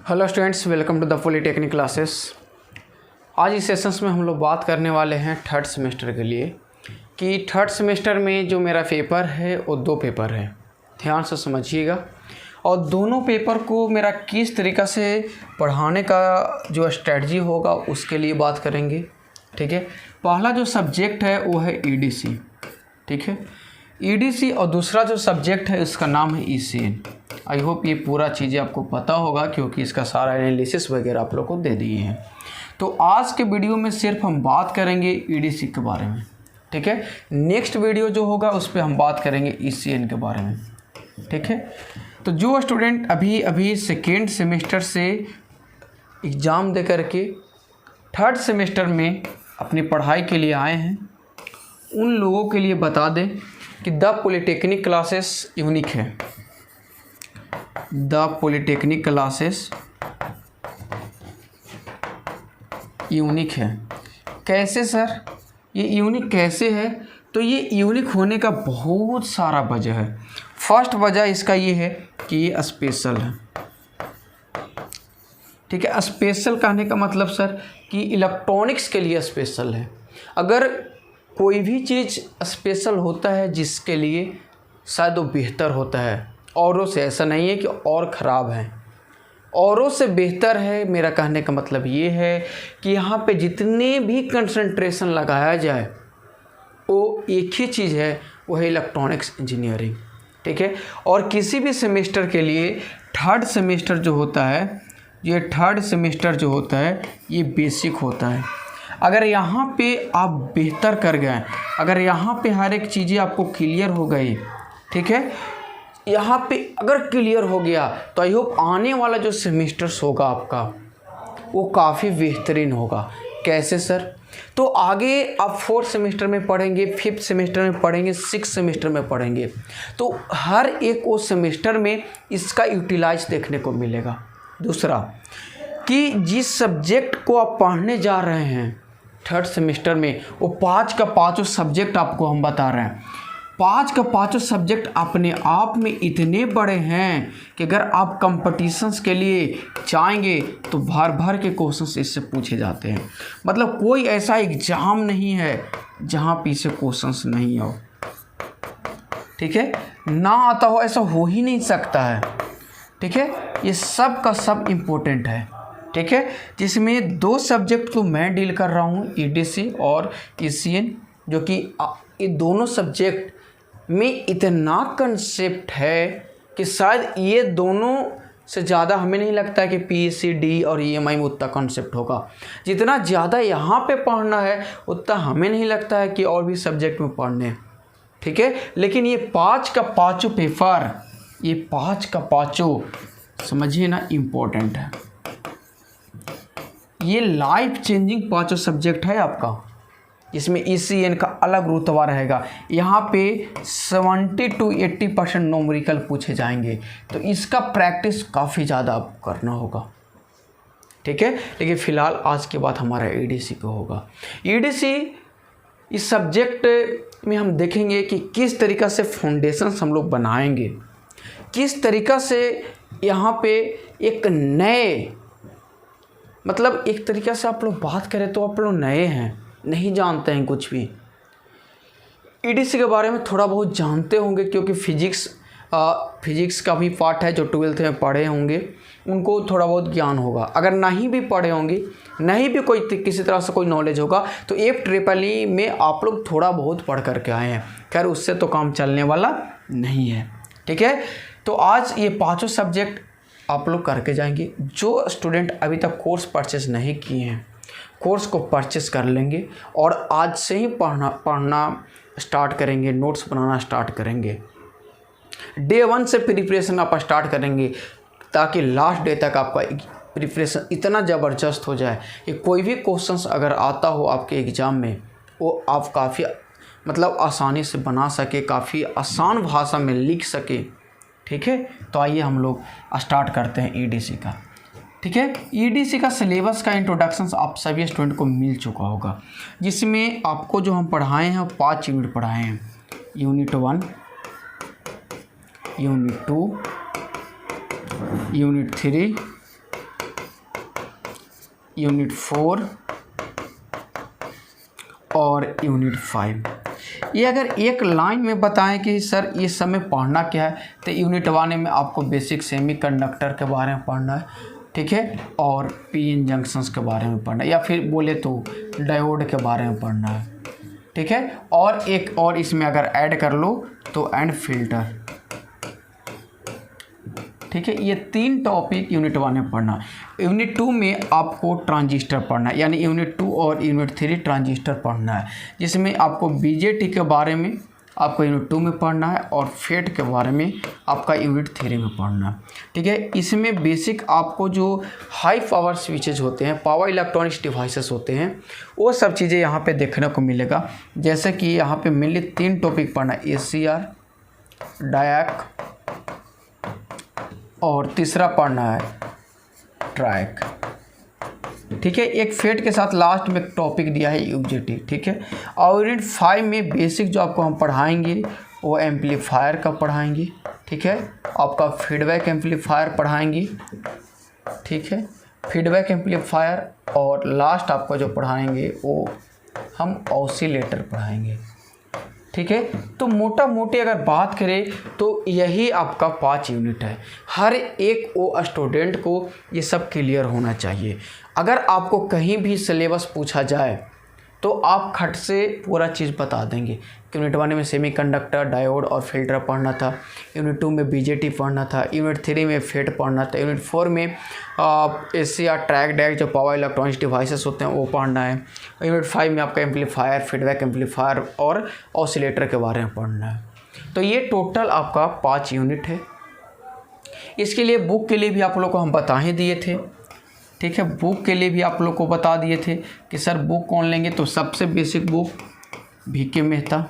Hello students, welcome to the polytechnic classes. आज इस sessions में हम लोग बात करने वाले हैं थर्ड सेमेस्टर के लिए कि थर्ड सेमेस्टर में जो मेरा पेपर है वो 2 पेपर है। ध्यान से समझिएगा और दोनों पेपर को मेरा किस तरीक़ा से पढ़ाने का जो स्ट्रेटजी होगा उसके लिए बात करेंगे। ठीक है, पहला जो सब्जेक्ट है वो है ईडीसी। ठीक है, ईडीसी और दूसरा जो सब्जेक्ट है उसका नाम है ईसीएन। आई होप ये पूरा चीज़ें आपको पता होगा क्योंकि इसका सारा एनालिसिस वगैरह आप लोग को दे दिए हैं। तो आज के वीडियो में सिर्फ हम बात करेंगे ईडीसी के बारे में। ठीक है, नेक्स्ट वीडियो जो होगा उस पर हम बात करेंगे ईसीएन के बारे में। ठीक है, तो जो स्टूडेंट अभी सेकेंड सेमेस्टर से एग्ज़ाम दे करके थर्ड सेमेस्टर में अपनी पढ़ाई के लिए आए हैं उन लोगों के लिए बता दें कि द पॉलीटेक्निक क्लासेस यूनिक है। द पॉलीटेक्निक क्लासेस यूनिक है। कैसे सर, ये यूनिक कैसे है? तो ये यूनिक होने का बहुत सारा वजह है। फर्स्ट वजह इसका ये है कि ये स्पेशल है। ठीक है, स्पेशल कहने का मतलब सर कि इलेक्ट्रॉनिक्स के लिए स्पेशल है। अगर कोई भी चीज़ स्पेशल होता है जिसके लिए शायद वो बेहतर होता है औरों से, ऐसा नहीं है कि और ख़राब है, औरों से बेहतर है। मेरा कहने का मतलब ये है कि यहाँ पे जितने भी कंसंट्रेशन लगाया जाए वो एक ही चीज़ है, वो है इलेक्ट्रॉनिक्स इंजीनियरिंग। ठीक है, और किसी भी सेमेस्टर के लिए थर्ड सेमेस्टर जो होता है, ये थर्ड सेमेस्टर जो होता है ये बेसिक होता है। अगर यहाँ पे आप बेहतर कर गए, अगर यहाँ पे हर एक चीज़ें आपको क्लियर हो गई, ठीक है, यहाँ पे अगर क्लियर हो गया तो आई होप आने वाला जो सेमेस्टर्स होगा आपका वो काफ़ी बेहतरीन होगा। कैसे सर? तो आगे आप 4th सेमेस्टर में पढ़ेंगे, 5th सेमेस्टर में पढ़ेंगे, 6th सेमेस्टर में पढ़ेंगे, तो हर एक वो सेमेस्टर में इसका यूटिलाइज देखने को मिलेगा। दूसरा कि जिस सब्जेक्ट को आप पढ़ने जा रहे हैं थर्ड सेमेस्टर में, वो 5 का 5 सब्जेक्ट आपको हम बता रहे हैं। 5 का 5 सब्जेक्ट अपने आप में इतने बड़े हैं कि अगर आप कंपटीशंस के लिए जाएंगे तो भर भर के क्वेश्चंस इससे पूछे जाते हैं। मतलब कोई ऐसा एग्ज़ाम नहीं है जहाँ पे इसे क्वेश्चंस नहीं हो। ठीक है, ना आता हो ऐसा हो ही नहीं सकता है। ठीक है, ये सब का सब इम्पोर्टेंट है। ठीक है, जिसमें 2 सब्जेक्ट को मैं डील कर रहा हूँ, ईडीसी और ईसीएन, जो कि ये दोनों सब्जेक्ट में इतना कंसेप्ट है कि शायद ये दोनों से ज़्यादा हमें नहीं लगता है कि पीसीडी और ईएमआई में उतना कंसेप्ट होगा। जितना ज़्यादा यहाँ पे पढ़ना है उतना हमें नहीं लगता है कि और भी सब्जेक्ट में पढ़ने हैं। ठीक है, लेकिन ये 5 का 5 पेपर, ये 5 का 5 समझिए ना, इम्पोर्टेंट है। ये लाइफ चेंजिंग 5 सब्जेक्ट है आपका, जिसमें ईसीएन का अलग रुतबा रहेगा। यहाँ पे 70 to 80% न्यूमेरिकल पूछे जाएंगे, तो इसका प्रैक्टिस काफ़ी ज़्यादा आपको करना होगा। ठीक है, लेकिन फ़िलहाल आज के बाद हमारा ईडीसी को होगा। ईडीसी इस सब्जेक्ट में हम देखेंगे कि किस तरीक़ा से फाउंडेशंस हम लोग बनाएंगे, किस तरीक़ा से यहाँ पे एक नए, मतलब एक तरीक़ा से आप लोग बात करें तो आप लोग नए हैं, नहीं जानते हैं कुछ भी। ईडीसी के बारे में थोड़ा बहुत जानते होंगे क्योंकि फिजिक्स का भी पार्ट है, जो 12th में पढ़े होंगे उनको थोड़ा बहुत ज्ञान होगा। अगर नहीं भी पढ़े होंगे, नहीं भी कोई किसी तरह से कोई नॉलेज होगा, तो FEEE में आप लोग थोड़ा बहुत पढ़ करके आए हैं। खैर उससे तो काम चलने वाला नहीं है। ठीक है, तो आज ये 5 सब्जेक्ट आप लोग करके जाएंगे। जो स्टूडेंट अभी तक कोर्स परचेस नहीं किए हैं, कोर्स को परचेस कर लेंगे और आज से ही पढ़ना स्टार्ट करेंगे, नोट्स बनाना स्टार्ट करेंगे। डे 1 से प्रिपरेशन आप स्टार्ट करेंगे ताकि लास्ट डे तक आपका प्रिपरेशन इतना ज़बरदस्त हो जाए कि कोई भी क्वेश्चंस अगर आता हो आपके एग्ज़ाम में वो आप काफ़ी मतलब आसानी से बना सके, काफ़ी आसान भाषा में लिख सके। ठीक है, तो आइए हम लोग स्टार्ट करते हैं ईडीसी का। ठीक है, ईडीसी का सिलेबस का इंट्रोडक्शन आप सभी स्टूडेंट को मिल चुका होगा, जिसमें आपको जो हम पढ़ाए हैं 5 यूनिट पढ़ाए हैं। यूनिट 1, यूनिट 2, यूनिट 3, यूनिट 4 और यूनिट 5। ये अगर एक लाइन में बताएं कि सर इस समय पढ़ना क्या है, तो यूनिट 1 में आपको बेसिक सेमीकंडक्टर के बारे में पढ़ना है, ठीक है, और पीएन जंक्शंस के बारे में पढ़ना है, या फिर बोले तो डायोड के बारे में पढ़ना है, ठीक है। और एक और इसमें अगर ऐड कर लो तो एंड फिल्टर, ठीक है। ये 3 टॉपिक यूनिट 1 में पढ़ना। यूनिट 2 में आपको ट्रांजिस्टर पढ़ना है, यानी यूनिट 2 और यूनिट 3 ट्रांजिस्टर पढ़ना है, जिसमें आपको बीजेटी के बारे में आपको यूनिट 2 में पढ़ना है और फेट के बारे में आपका यूनिट 3 में पढ़ना है, ठीक है। इसमें बेसिक आपको जो हाई पावर स्विचेज होते हैं, पावर इलेक्ट्रॉनिक्स डिवाइसेस होते हैं, वो सब चीज़ें यहाँ पे देखने को मिलेगा। जैसे कि यहाँ पे मेनली 3 टॉपिक पढ़ना है, ACR, डायक और तीसरा पढ़ना है ट्रैक, ठीक है। एक फेट के साथ लास्ट में एक टॉपिक दिया है UJT, ठीक है। और यूनिट 5 में बेसिक जो आपको हम पढ़ाएंगे वो एम्पलीफायर का पढ़ाएंगे, ठीक है। आपका फीडबैक एम्पलीफायर पढ़ाएंगे, ठीक है, फीडबैक एम्पलीफायर, और लास्ट आपको जो पढ़ाएंगे वो हम ऑसिलेटर पढ़ाएंगे, ठीक है। तो मोटा मोटी अगर बात करें तो यही आपका 5 यूनिट है। हर एक वो स्टूडेंट को ये सब क्लियर होना चाहिए। अगर आपको कहीं भी सिलेबस पूछा जाए तो आप खट से पूरा चीज़ बता देंगे कि यूनिट 1 में सेमीकंडक्टर, डायोड और फिल्टर पढ़ना था, यूनिट 2 में बीजेटी पढ़ना था, यूनिट 3 में फेट पढ़ना था, यूनिट 4 में ACR, ट्रैक, डायक जो पावर इलेक्ट्रॉनिक्स डिवाइसेस होते हैं वो पढ़ना है, यूनिट 5 में आपका एम्पलीफायर, फीडबैक एम्पलीफायर और ऑसिलेटर के बारे में पढ़ना है। तो ये टोटल आपका 5 यूनिट है। इसके लिए बुक के लिए भी आप लोग को हम बता ही दिए थे, ठीक है। बुक के लिए भी आप लोग को बता दिए थे कि सर बुक कौन लेंगे, तो सबसे बेसिक बुक VK मेहता,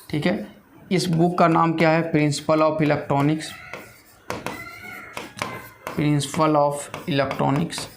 ठीक है। इस बुक का नाम क्या है, principle of electronics, principle of electronics.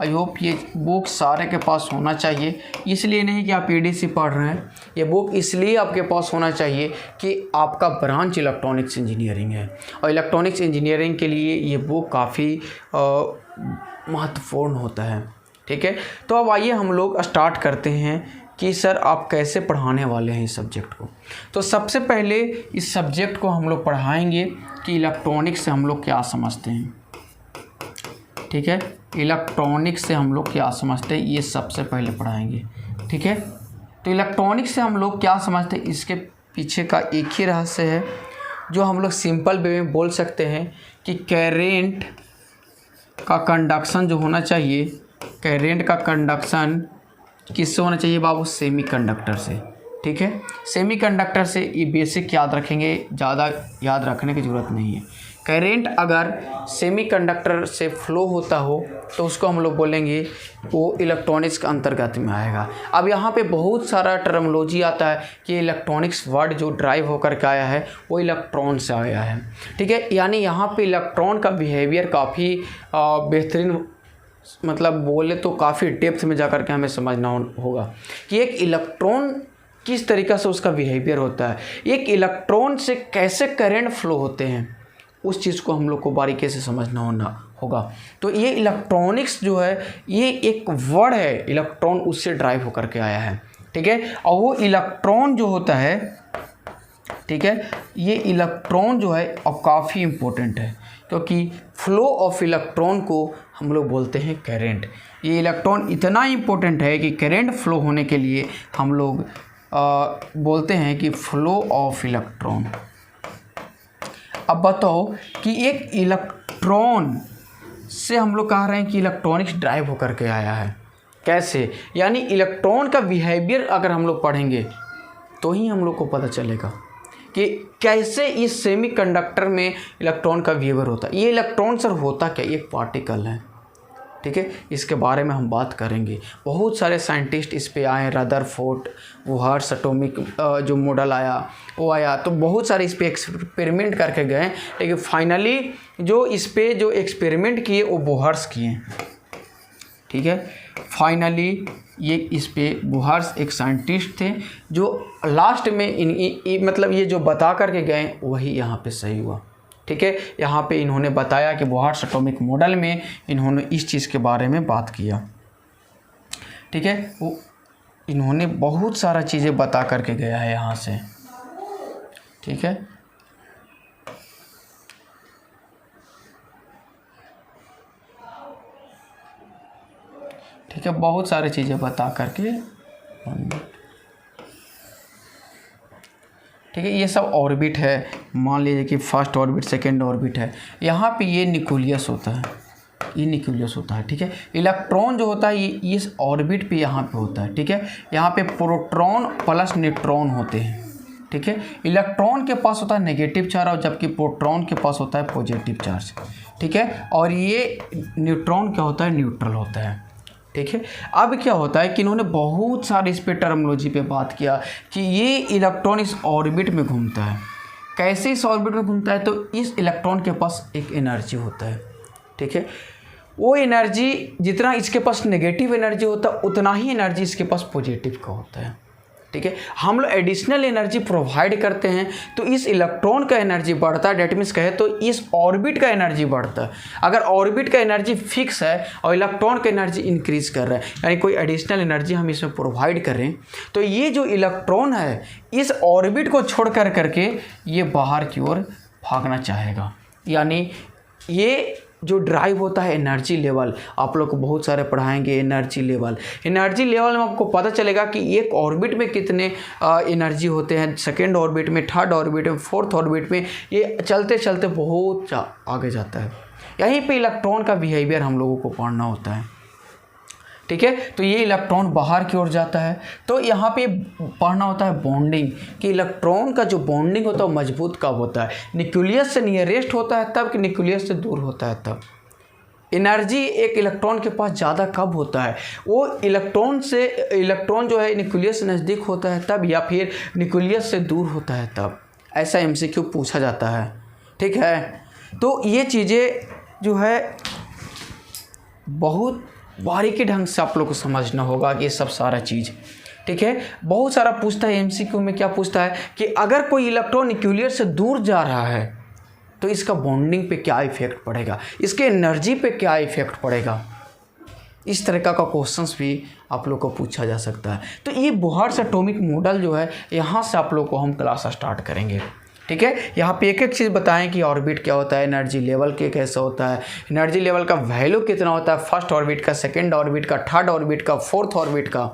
I hope ये बुक सारे के पास होना चाहिए, इसलिए नहीं कि आप EDC पढ़ रहे हैं, ये बुक इसलिए आपके पास होना चाहिए कि आपका ब्रांच इलेक्ट्रॉनिक्स इंजीनियरिंग है, और इलेक्ट्रॉनिक्स इंजीनियरिंग के लिए ये बुक काफ़ी महत्वपूर्ण होता है, ठीक है। तो अब आइए हम लोग स्टार्ट करते हैं कि सर आप कैसे पढ़ाने वाले हैं इस सब्जेक्ट को। तो सबसे पहले इस सब्जेक्ट को हम लोग पढ़ाएंगे कि इलेक्ट्रॉनिक्स से हम लोग क्या समझते हैं, ठीक है। इलेक्ट्रॉनिक्स से हम लोग क्या समझते हैं ये सबसे पहले पढ़ाएंगे, ठीक है। तो इलेक्ट्रॉनिक्स से हम लोग क्या समझते हैं, इसके पीछे का एक ही रहस्य है जो हम लोग सिंपल वे में बोल सकते हैं कि करेंट का कंडक्शन जो होना चाहिए, करेंट का कंडक्शन किससे होना चाहिए बाबू, सेमीकंडक्टर से, ठीक है। सेमीकंडक्टर से ये बेसिक याद रखेंगे, ज़्यादा याद रखने की ज़रूरत नहीं है। करेंट अगर सेमीकंडक्टर से फ्लो होता हो तो उसको हम लोग बोलेंगे वो इलेक्ट्रॉनिक्स के अंतर्गत में आएगा। अब यहाँ पे बहुत सारा टर्मोलॉजी आता है कि इलेक्ट्रॉनिक्स वर्ड जो ड्राइव होकर के आया है वो इलेक्ट्रॉन से आया है, ठीक है। यानी यहाँ पे इलेक्ट्रॉन का बिहेवियर काफ़ी बेहतरीन, मतलब बोले तो काफ़ी डेप्थ में जाकर के हमें समझना होगा कि एक इलेक्ट्रॉन किस तरीक़े से उसका बिहेवियर होता है, एक इलेक्ट्रॉन से कैसे करंट फ्लो होते हैं, उस चीज़ को हम लोग को बारीकी से समझना होगा। तो ये इलेक्ट्रॉनिक्स जो है ये एक वर्ड है, इलेक्ट्रॉन उससे ड्राइव होकर के आया है, ठीक है। और वो इलेक्ट्रॉन जो होता है, ठीक है, ये इलेक्ट्रॉन जो है अब काफ़ी इम्पोर्टेंट है, क्योंकि फ्लो ऑफ इलेक्ट्रॉन को हम लोग बोलते हैं करंट। ये इलेक्ट्रॉन इतना इम्पोर्टेंट है कि करंट फ्लो होने के लिए हम लोग बोलते हैं कि फ्लो ऑफ इलेक्ट्रॉन। अब बताओ कि एक इलेक्ट्रॉन से हम लोग कह रहे हैं कि इलेक्ट्रॉनिक्स ड्राइव होकर के आया है, कैसे, यानी इलेक्ट्रॉन का बिहेवियर अगर हम लोग पढ़ेंगे तो ही हम लोग को पता चलेगा कि कैसे इस सेमीकंडक्टर में इलेक्ट्रॉन का बिहेवियर होता है। ये इलेक्ट्रॉन सर होता क्या, एक पार्टिकल है, ठीक है। इसके बारे में हम बात करेंगे। बहुत सारे साइंटिस्ट इस पे आए, रदरफोर्ड, बोहर्स एटॉमिक जो मॉडल आया वो आया, तो बहुत सारे इस पे एक्सपेरिमेंट करके गए, लेकिन फाइनली जो इस पे जो एक्सपेरिमेंट किए वो बोहर्स किए, ठीक है। फाइनली ये इस पे बोहर्स एक साइंटिस्ट थे जो लास्ट में मतलब ये जो बता करके गए वही यहाँ पे सही हुआ, ठीक है। यहाँ पे इन्होंने बताया कि बोहर्स एटॉमिक मॉडल में इन्होंने इस चीज़ के बारे में बात किया, ठीक है। वो इन्होंने बहुत सारा चीज़ें बता करके गया है यहाँ से, ठीक है। ठीक है, बहुत सारी चीज़ें बता करके, ठीक है। ये सब ऑर्बिट है, मान लीजिए कि फर्स्ट ऑर्बिट, सेकेंड ऑर्बिट है। यहाँ पे ये न्यूक्लियस होता है, ये न्यूक्लियस होता है, ठीक है। इलेक्ट्रॉन जो होता है ये इस ऑर्बिट पे यहाँ पे होता है, ठीक है। यहाँ पे प्रोटॉन प्लस न्यूट्रॉन होते हैं, ठीक है। इलेक्ट्रॉन के पास होता है नेगेटिव चार्ज और जबकि प्रोटॉन के पास होता है पॉजिटिव चार्ज, ठीक है। और ये न्यूट्रॉन क्या होता है, न्यूट्रल होता है, ठीक है। अब क्या होता है कि इन्होंने बहुत सारी इस पे टर्मिनोलॉजी पे बात किया कि ये इलेक्ट्रॉन इस ऑर्बिट में घूमता है। कैसे इस ऑर्बिट में घूमता है, तो इस इलेक्ट्रॉन के पास एक एनर्जी होता है, ठीक है। वो एनर्जी जितना इसके पास नेगेटिव एनर्जी होता है उतना ही एनर्जी इसके पास पॉजिटिव का होता है, ठीक है। हम लोग एडिशनल एनर्जी प्रोवाइड करते हैं तो इस इलेक्ट्रॉन का एनर्जी बढ़ता है, डेट मीन्स कहे तो इस ऑर्बिट का एनर्जी बढ़ता है। अगर ऑर्बिट का एनर्जी फिक्स है और इलेक्ट्रॉन का एनर्जी इंक्रीज कर रहा है, यानी कोई एडिशनल एनर्जी हम इसमें प्रोवाइड करें, तो ये जो इलेक्ट्रॉन है इस ऑर्बिट को छोड़ करके ये बाहर की ओर भागना चाहेगा। यानी ये जो ड्राइव होता है एनर्जी लेवल, आप लोग को बहुत सारे पढ़ाएंगे एनर्जी लेवल। एनर्जी लेवल में आपको पता चलेगा कि एक ऑर्बिट में कितने एनर्जी होते हैं, सेकेंड ऑर्बिट में, थर्ड ऑर्बिट में, फोर्थ ऑर्बिट में, ये चलते चलते बहुत आगे जाता है। यहीं पे इलेक्ट्रॉन का बिहेवियर हम लोगों को पढ़ना होता है, ठीक है। तो ये इलेक्ट्रॉन बाहर की ओर जाता है, तो यहाँ पे पढ़ना होता है बॉन्डिंग, कि इलेक्ट्रॉन का जो बॉन्डिंग होता है वो मजबूत कब होता है, न्यूक्लियस से नियरेस्ट होता है तब, कि न्यूक्लियस से दूर होता है तब। एनर्जी एक इलेक्ट्रॉन के पास ज़्यादा कब होता है, वो इलेक्ट्रॉन जो है न्यूक्लियस से नज़दीक होता है तब, या फिर न्यूक्लियस से दूर होता है तब। ऐसा MCQ पूछा जाता है, ठीक है। तो ये चीज़ें जो है बहुत बारीकी ढंग से आप लोग को समझना होगा कि ये सब सारा चीज़, ठीक है। बहुत सारा पूछता है MCQ में, क्या पूछता है कि अगर कोई इलेक्ट्रॉन न्यूक्लियस से दूर जा रहा है तो इसका बॉन्डिंग पे क्या इफेक्ट पड़ेगा, इसके एनर्जी पे क्या इफेक्ट पड़ेगा। इस तरह का क्वेश्चंस भी आप लोग को पूछा जा सकता है। तो ये बोहर्स एटॉमिक मॉडल जो है, यहाँ से आप लोग को हम क्लास स्टार्ट करेंगे, ठीक है। यहाँ पे एक एक चीज़ बताएं कि ऑर्बिट क्या होता है, एनर्जी लेवल के कैसा होता है, एनर्जी लेवल का वैल्यू कितना होता है, फर्स्ट ऑर्बिट का, सेकंड ऑर्बिट का, थर्ड ऑर्बिट का, फोर्थ ऑर्बिट का,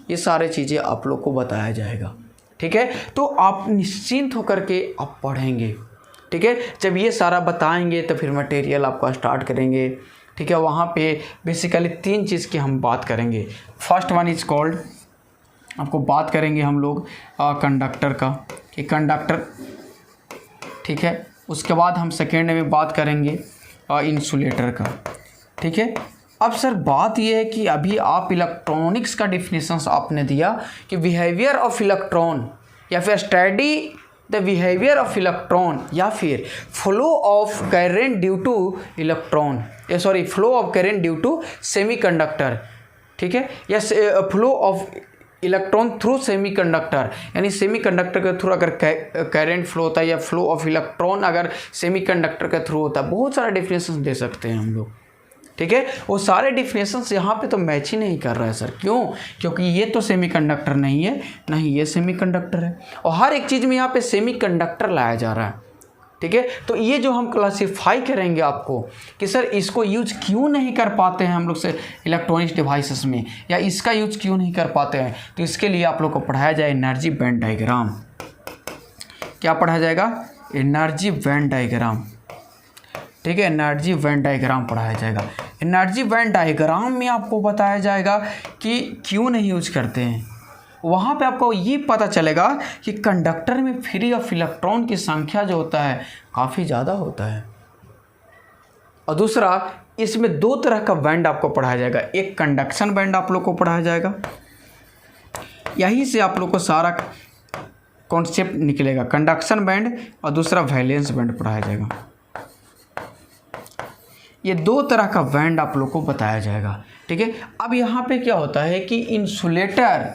ये सारे चीज़ें आप लोग को बताया जाएगा, ठीक है। तो आप निश्चिंत होकर के आप पढ़ेंगे, ठीक है। जब ये सारा बताएंगे तो फिर मटेरियल आपका स्टार्ट करेंगे, ठीक है। वहाँ पे बेसिकली 3 चीज़ की हम बात करेंगे। फर्स्ट वन इज कॉल्ड, आपको बात करेंगे हम लोग कंडक्टर का, कि कंडक्टर, ठीक है। उसके बाद हम सेकेंड में बात करेंगे इंसुलेटर का, ठीक है। अब सर बात ये है कि अभी आप इलेक्ट्रॉनिक्स का डिफिनेशंस आपने दिया कि बिहेवियर ऑफ इलेक्ट्रॉन, या फिर study the behaviour of electron, या फिर flow of current due to electron, flow of current due to semiconductor, ठीक है, या flow of electron through semiconductor, यानी सेमीकंडक्टर के थ्रू अगर करंट फ्लो होता है, या फ्लो ऑफ इलेक्ट्रॉन अगर सेमीकंडक्टर के थ्रू होता है। बहुत सारे डिफिनेशंस दे सकते हैं हम लोग, ठीक है। वो सारे डिफिनेशंस यहाँ पे तो मैच ही नहीं कर रहा है सर, क्यों? क्योंकि ये तो सेमीकंडक्टर नहीं है, नहीं ये सेमीकंडक्टर है, और हर एक चीज़ में यहाँ पे सेमीकंडक्टर लाया जा रहा है, ठीक है। तो ये जो हम क्लासीफाई करेंगे आपको कि सर इसको यूज क्यों नहीं कर पाते हैं हम लोग से इलेक्ट्रॉनिक्स डिवाइसेस में, या इसका यूज क्यों नहीं कर पाते हैं, तो इसके लिए आप लोग को पढ़ाया जाए एनर्जी बैंड डायग्राम। क्या पढ़ाया जाएगा? एनर्जी बैंड डायग्राम, ठीक है। एनर्जी बैंड डायग्राम पढ़ाया जाएगा। एनर्जी बैंड डायग्राम में आपको बताया जाएगा कि क्यों नहीं यूज करते हैं। वहाँ पे आपको ये पता चलेगा कि कंडक्टर में फ्री ऑफ इलेक्ट्रॉन की संख्या जो होता है काफ़ी ज़्यादा होता है। और दूसरा, इसमें 2 तरह का बैंड आपको पढ़ाया जाएगा। एक कंडक्शन बैंड आप लोग को पढ़ाया जाएगा, यहीं से आप लोग को सारा कॉन्सेप्ट निकलेगा, कंडक्शन बैंड, और दूसरा वैलेंस बैंड पढ़ाया जाएगा। ये 2 तरह का बैंड आप लोग को बताया जाएगा, ठीक है। अब यहाँ पे क्या होता है कि इंसुलेटर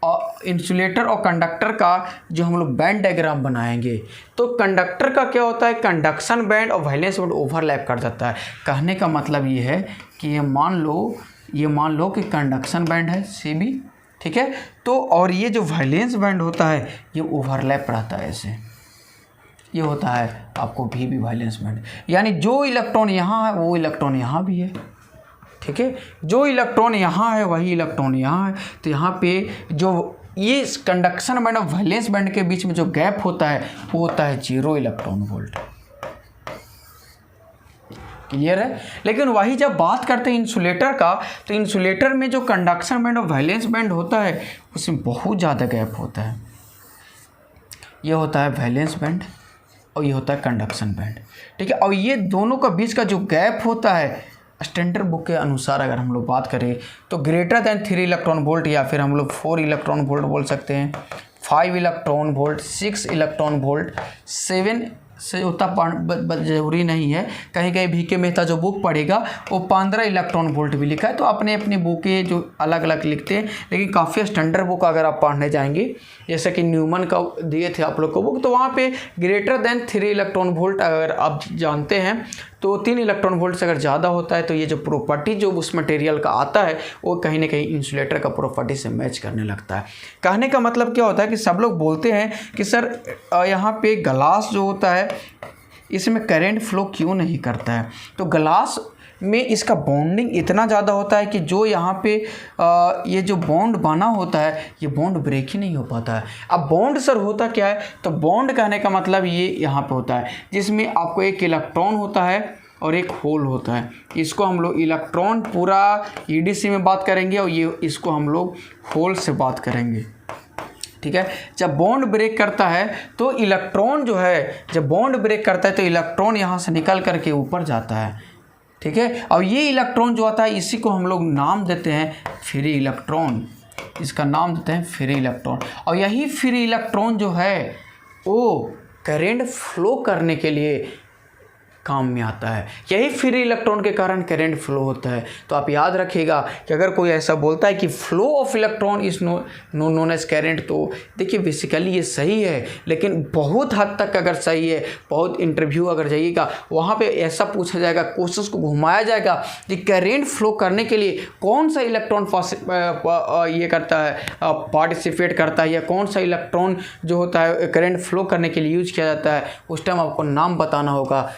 और इंसुलेटर और कंडक्टर का जो हम लोग बैंड डायग्राम बनाएंगे, तो कंडक्टर का क्या होता है, कंडक्शन बैंड और वैलेंस बैंड ओवरलैप कर जाता है। कहने का मतलब ये है कि ये मान लो कि कंडक्शन बैंड है CB, ठीक है, तो और ये जो वैलेंस बैंड होता है ये ओवरलैप रहता है ऐसे, ये होता है आपको VB वैलेंस बैंड, यानी जो इलेक्ट्रॉन यहाँ है वो इलेक्ट्रॉन यहाँ भी है, ठीक है, जो इलेक्ट्रॉन यहाँ है वही इलेक्ट्रॉन यहाँ है। तो यहाँ पे जो ये कंडक्शन बैंड और वैलेंस बैंड के बीच में जो गैप होता है वो होता है 0 इलेक्ट्रॉन वोल्ट। क्लियर है। लेकिन वही जब बात करते हैं इंसुलेटर का, तो इंसुलेटर में जो कंडक्शन बैंड और वैलेंस बैंड होता है उसमें बहुत ज़्यादा गैप होता है। ये होता है वैलेंस बैंड और ये होता है कंडक्शन बैंड, ठीक है। और ये दोनों का बीच का जो गैप होता है स्टैंडर्ड बुक के अनुसार अगर हम लोग बात करें तो ग्रेटर दैन 3 इलेक्ट्रॉन वोल्ट, या फिर हम लोग 4 इलेक्ट्रॉन वोल्ट बोल सकते हैं, 5 इलेक्ट्रॉन वोल्ट, 6 इलेक्ट्रॉन वोल्ट, 7 से उतना जरूरी नहीं है। कहीं कहीं VK मेहता जो बुक पढ़ेगा वो 15 इलेक्ट्रॉन वोल्ट भी लिखा है, तो अपने अपनी बुकें जो अलग अलग लिखते हैं, लेकिन काफ़ी स्टैंडर्ड बुक अगर आप पढ़ने जाएंगे, जैसे कि न्यूमन का दिए थे आप लोग को बुक, तो वहाँ पे ग्रेटर दैन 3 इलेक्ट्रॉन वोल्ट अगर आप जानते हैं तो 3 इलेक्ट्रॉन वोल्ट से अगर ज़्यादा होता है तो ये जो प्रॉपर्टी जो उस मटेरियल का आता है वो कहीं ना कहीं इंसुलेटर का प्रॉपर्टी से मैच करने लगता है। कहने का मतलब क्या होता है कि सब लोग बोलते हैं कि सर यहाँ पे ग्लास जो होता है इसमें करंट फ्लो क्यों नहीं करता है, तो ग्लास में इसका बॉन्डिंग इतना ज़्यादा होता है कि जो यहाँ पे ये जो बॉन्ड बना होता है ये बॉन्ड ब्रेक ही नहीं हो पाता है। अब बॉन्ड सर होता क्या है, तो बॉन्ड कहने का मतलब ये यहाँ पे होता है जिसमें आपको एक इलेक्ट्रॉन होता है और एक होल होता है। इसको हम लोग इलेक्ट्रॉन पूरा EDC में बात करेंगे और ये इसको हम लोग होल से बात करेंगे, ठीक है। जब बॉन्ड ब्रेक करता है तो इलेक्ट्रॉन जो है, जब बॉन्ड ब्रेक करता है तो इलेक्ट्रॉन यहाँ से निकल करके ऊपर जाता है, ठीक है। और ये इलेक्ट्रॉन जो आता है इसी को हम लोग नाम देते हैं फ्री इलेक्ट्रॉन, इसका नाम देते हैं फ्री इलेक्ट्रॉन। और यही फ्री इलेक्ट्रॉन जो है वो करंट फ्लो करने के लिए काम में आता है, यही फ्री इलेक्ट्रॉन के कारण करंट फ्लो होता है। तो आप याद रखिएगा कि अगर कोई ऐसा बोलता है कि flow of electron is known as current, तो देखिए बेसिकली ये सही है, लेकिन बहुत हद तक अगर सही है, बहुत इंटरव्यू अगर जाइएगा वहाँ पे ऐसा पूछा जाएगा, क्वेश्चंस को घुमाया जाएगा कि करंट फ्लो करने के लिए कौन सा इलेक्ट्रॉन ये करता है, पार्टिसिपेट करता है, या कौन सा इलेक्ट्रॉन जो होता है करंट फ्लो करने के लिए यूज किया जाता है, उस टाइम आपको नाम बताना होगा।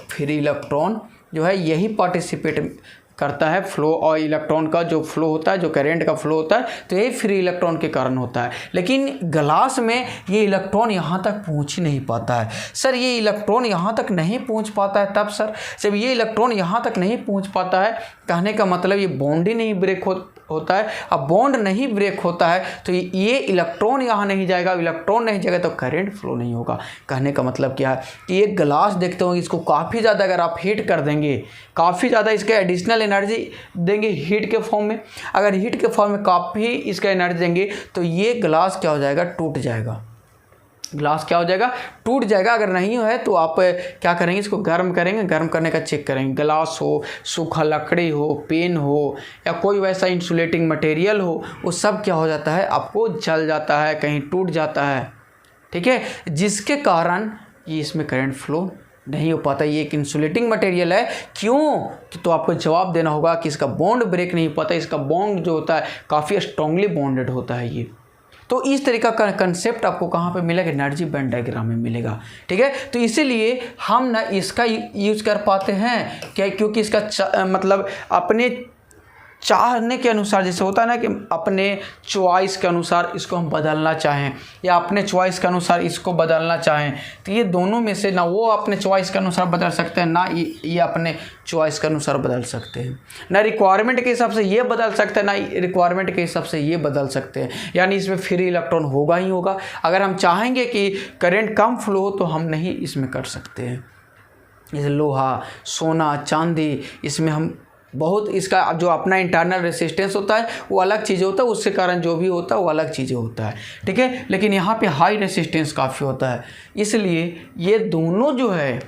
फ्री इलेक्ट्रॉन जो है यही पार्टिसिपेट करता है फ्लो, और इलेक्ट्रॉन का जो फ्लो होता है, जो करंट का फ्लो होता है, तो यही फ्री इलेक्ट्रॉन के कारण होता है। लेकिन ग्लास में ये इलेक्ट्रॉन यहाँ तक पहुँच ही नहीं पाता है। सर ये इलेक्ट्रॉन यहाँ तक नहीं पहुँच पाता है तब सर, जब ये इलेक्ट्रॉन यहाँ तक नहीं पहुँच पाता है, कहने का मतलब ये बॉन्ड ही नहीं ब्रेक होता है। अब बॉन्ड नहीं ब्रेक होता है तो ये इलेक्ट्रॉन यहाँ नहीं जाएगा, इलेक्ट्रॉन नहीं जाएगा तो करंट फ्लो नहीं होगा। कहने का मतलब क्या है कि ये ग्लास देखते हो, इसको काफ़ी ज़्यादा अगर आप हीट कर देंगे, काफ़ी ज़्यादा इसके एडिशनल एनर्जी देंगे हीट के फॉर्म में, अगर हीट के फॉर्म में काफ़ी इसका एनर्जी देंगे तो ये ग्लास क्या हो जाएगा, टूट जाएगा। ग्लास क्या हो जाएगा, टूट जाएगा। अगर नहीं है तो आप क्या करेंगे, इसको गर्म करेंगे, गर्म करने का चेक करेंगे। ग्लास हो, सूखा लकड़ी हो, पेन हो, या कोई वैसा इंसुलेटिंग मटेरियल हो, वो सब क्या हो जाता है, आपको जल जाता है, कहीं टूट जाता है, ठीक है, जिसके कारण ये इसमें करंट फ्लो नहीं हो पाता। ये एक इंसुलेटिंग मटेरियल है, क्यों, तो आपको जवाब देना होगा कि इसका बॉन्ड ब्रेक नहीं पाता, इसका बॉन्ड जो होता है काफ़ी स्ट्रांगली बॉन्डेड होता है ये। तो इस तरीका का कंसेप्ट आपको कहाँ पे मिलेगा, एनर्जी बैंड डायग्राम में मिलेगा, ठीक है। तो इसीलिए हम ना इसका यूज कर पाते हैं क्या, क्योंकि इसका मतलब अपने चाहने के अनुसार, जैसे होता है ना कि अपने चॉइस के अनुसार इसको हम बदलना चाहें, या अपने चॉइस के अनुसार इसको बदलना चाहें, तो ये दोनों में से ना वो अपने चॉइस के अनुसार बदल सकते हैं, ना ये अपने चॉइस के अनुसार बदल सकते हैं, ना रिक्वायरमेंट के हिसाब से ये बदल सकते हैं, ना रिक्वायरमेंट के हिसाब से ये बदल सकते हैं। यानी इसमें फ्री इलेक्ट्रॉन होगा ही होगा। अगर हम चाहेंगे कि करंट कम फ्लो हो तो हम नहीं इसमें कर सकते हैं। जैसे लोहा, सोना, चांदी, इसमें हम बहुत इसका जो अपना इंटरनल रेसिस्टेंस होता है वो अलग चीज़ होता है, उसके कारण जो भी होता है वो अलग चीज़ें होता है, ठीक है। लेकिन यहाँ पे हाई रेसिस्टेंस काफ़ी होता है, इसलिए ये दोनों जो है